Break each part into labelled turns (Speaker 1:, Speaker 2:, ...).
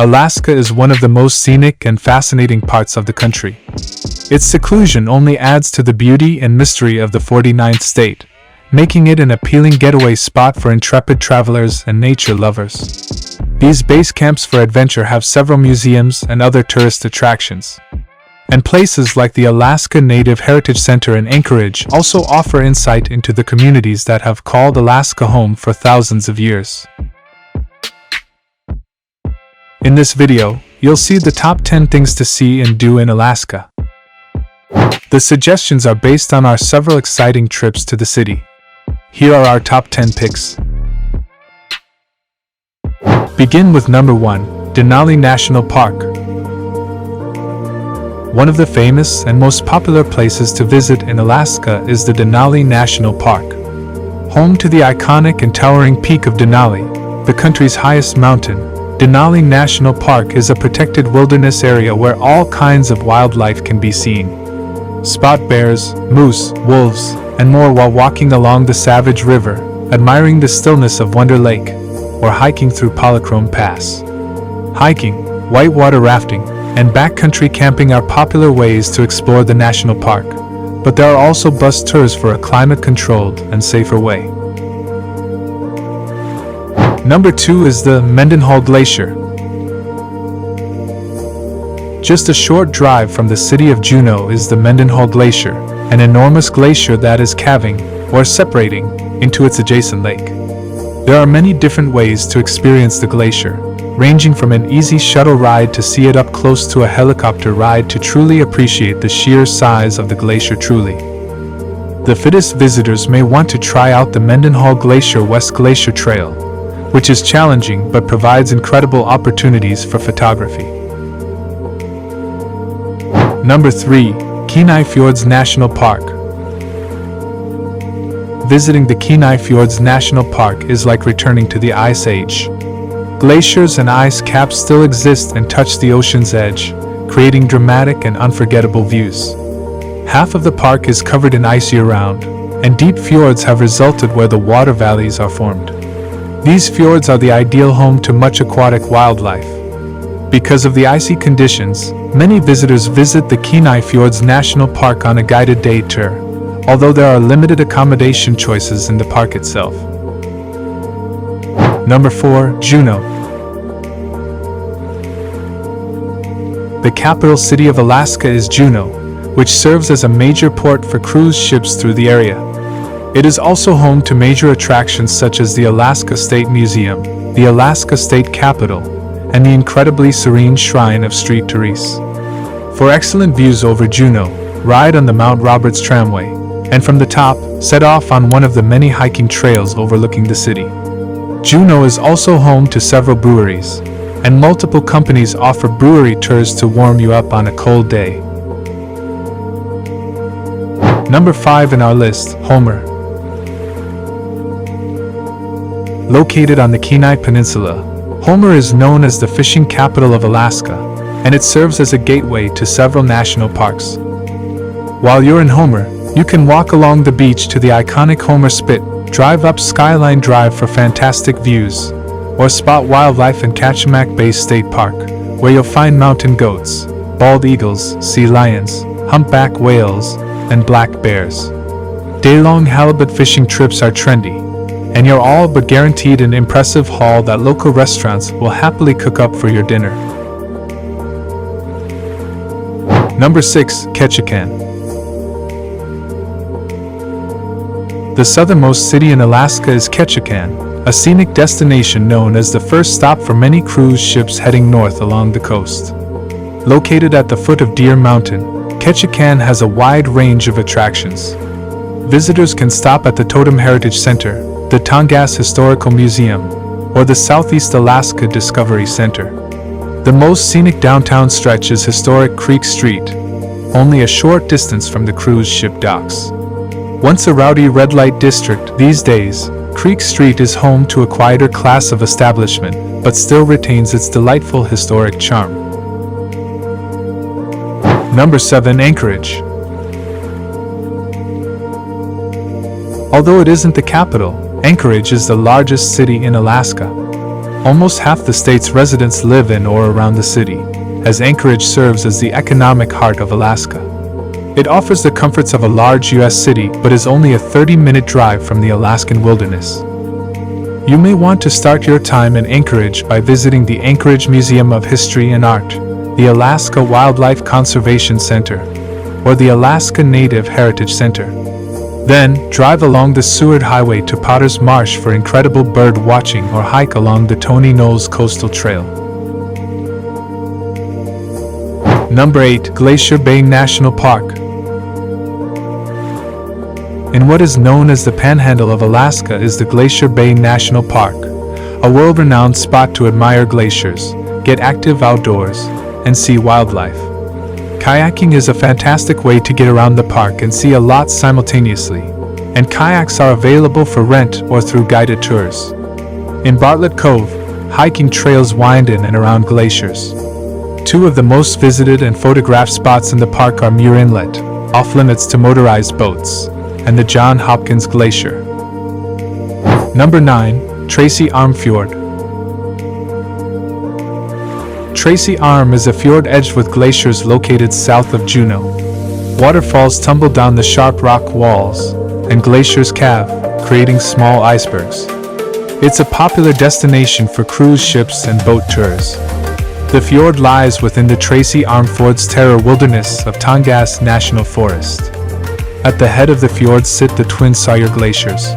Speaker 1: Alaska is one of the most scenic and fascinating parts of the country. Its seclusion only adds to the beauty and mystery of the 49th state, making it an appealing getaway spot for intrepid travelers and nature lovers. These base camps for adventure have several museums and other tourist attractions. And places like the Alaska Native Heritage Center in Anchorage also offer insight into the communities that have called Alaska home for thousands of years. In this video, you'll see the top 10 things to see and do in Alaska. The suggestions are based on our several exciting trips to the city. Here are our top 10 picks. Begin with number 1, Denali National Park. One of the famous and most popular places to visit in Alaska is the Denali National Park. Home to the iconic and towering peak of Denali, the country's highest mountain, Denali National Park is a protected wilderness area where all kinds of wildlife can be seen. Spot bears, moose, wolves, and more while walking along the Savage River, admiring the stillness of Wonder Lake, or hiking through Polychrome Pass. Hiking, whitewater rafting, and backcountry camping are popular ways to explore the national park, but there are also bus tours for a climate-controlled and safer way. Number 2 is the Mendenhall Glacier. Just a short drive from the city of Juneau is the Mendenhall Glacier, an enormous glacier that is calving, or separating, into its adjacent lake. There are many different ways to experience the glacier, ranging from an easy shuttle ride to see it up close to a helicopter ride to truly appreciate the sheer size of the glacier truly. The fittest visitors may want to try out the Mendenhall Glacier West Glacier Trail, which is challenging but provides incredible opportunities for photography. Number 3, Kenai Fjords National Park. Visiting the Kenai Fjords National Park is like returning to the Ice Age. Glaciers and ice caps still exist and touch the ocean's edge, creating dramatic and unforgettable views. Half of the park is covered in ice year-round, and deep fjords have resulted where the water valleys are formed. These fjords are the ideal home to much aquatic wildlife. Because of the icy conditions, many visitors visit the Kenai Fjords National Park on a guided day tour, although there are limited accommodation choices in the park itself. Number 4, Juneau. The capital city of Alaska is Juneau, which serves as a major port for cruise ships through the area. It is also home to major attractions such as the Alaska State Museum, the Alaska State Capitol, and the incredibly serene Shrine of St. Therese. For excellent views over Juneau, ride on the Mount Roberts Tramway, and from the top, set off on one of the many hiking trails overlooking the city. Juneau is also home to several breweries, and multiple companies offer brewery tours to warm you up on a cold day. Number 5 in our list, Homer. Located on the Kenai Peninsula, Homer is known as the fishing capital of Alaska, and it serves as a gateway to several national parks. While you're in Homer, you can walk along the beach to the iconic Homer Spit, drive up Skyline Drive for fantastic views, or spot wildlife in Ketchikan Bay State Park, where you'll find mountain goats, bald eagles, sea lions, humpback whales, and black bears. Day-long halibut fishing trips are trendy, and you're all but guaranteed an impressive haul that local restaurants will happily cook up for your dinner. Number 6, Ketchikan. The southernmost city in Alaska is Ketchikan, a scenic destination known as the first stop for many cruise ships heading north along the coast. Located at the foot of Deer Mountain, Ketchikan has a wide range of attractions. Visitors can stop at the Totem Heritage Center, the Tongass Historical Museum, or the Southeast Alaska Discovery Center. The most scenic downtown stretch is historic Creek Street, only a short distance from the cruise ship docks. Once a rowdy red light district, these days, Creek Street is home to a quieter class of establishment, but still retains its delightful historic charm. Number 7, Anchorage. Although it isn't the capital, Anchorage is the largest city in Alaska. Almost half the state's residents live in or around the city, as Anchorage serves as the economic heart of Alaska. It offers the comforts of a large U.S. city but is only a 30-minute drive from the Alaskan wilderness. You may want to start your time in Anchorage by visiting the Anchorage Museum of History and Art, the Alaska Wildlife Conservation Center, or the Alaska Native Heritage Center. Then, drive along the Seward Highway to Potter's Marsh for incredible bird watching or hike along the Tony Knolls Coastal Trail. Number 8. Glacier Bay National Park. In what is known as the Panhandle of Alaska is the Glacier Bay National Park, a world-renowned spot to admire glaciers, get active outdoors, and see wildlife. Kayaking is a fantastic way to get around the park and see a lot simultaneously, and kayaks are available for rent or through guided tours. In Bartlett Cove, hiking trails wind in and around glaciers. Two of the most visited and photographed spots in the park are Muir Inlet, off-limits to motorized boats, and the John Hopkins Glacier. Number 9. Tracy Arm Fjord. Tracy Arm is a fjord edged with glaciers located south of Juneau. Waterfalls tumble down the sharp rock walls, and glaciers calve, creating small icebergs. It's a popular destination for cruise ships and boat tours. The fjord lies within the Tracy Arm Fjord's terror wilderness of Tongass National Forest. At the head of the fjord sit the Twin Sawyer Glaciers.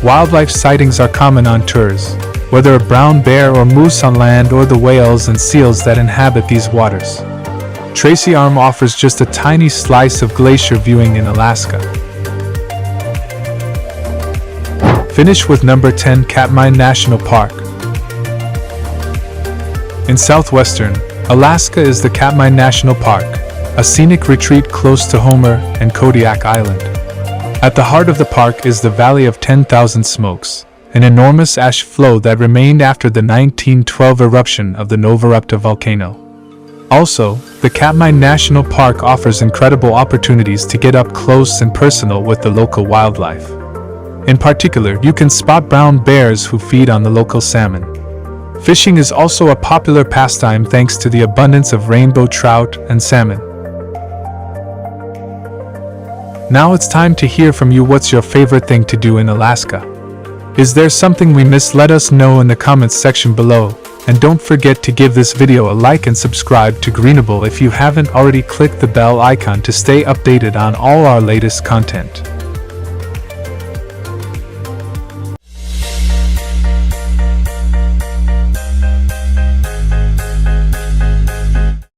Speaker 1: Wildlife sightings are common on tours, whether a brown bear or moose on land or the whales and seals that inhabit these waters. Tracy Arm offers just a tiny slice of glacier viewing in Alaska. Finish with number 10. Katmai National Park. In southwestern Alaska is the Katmai National Park, a scenic retreat close to Homer and Kodiak Island. At the heart of the park is the Valley of 10,000 Smokes, an enormous ash flow that remained after the 1912 eruption of the Novarupta volcano. Also, the Katmai National Park offers incredible opportunities to get up close and personal with the local wildlife. In particular, you can spot brown bears who feed on the local salmon. Fishing is also a popular pastime thanks to the abundance of rainbow trout and salmon. Now it's time to hear from you. What's your favorite thing to do in Alaska? Is there something we missed? Let us know in the comments section below. And don't forget to give this video a like and subscribe to Greenable if you haven't already. Click the bell icon to stay updated on all our latest content.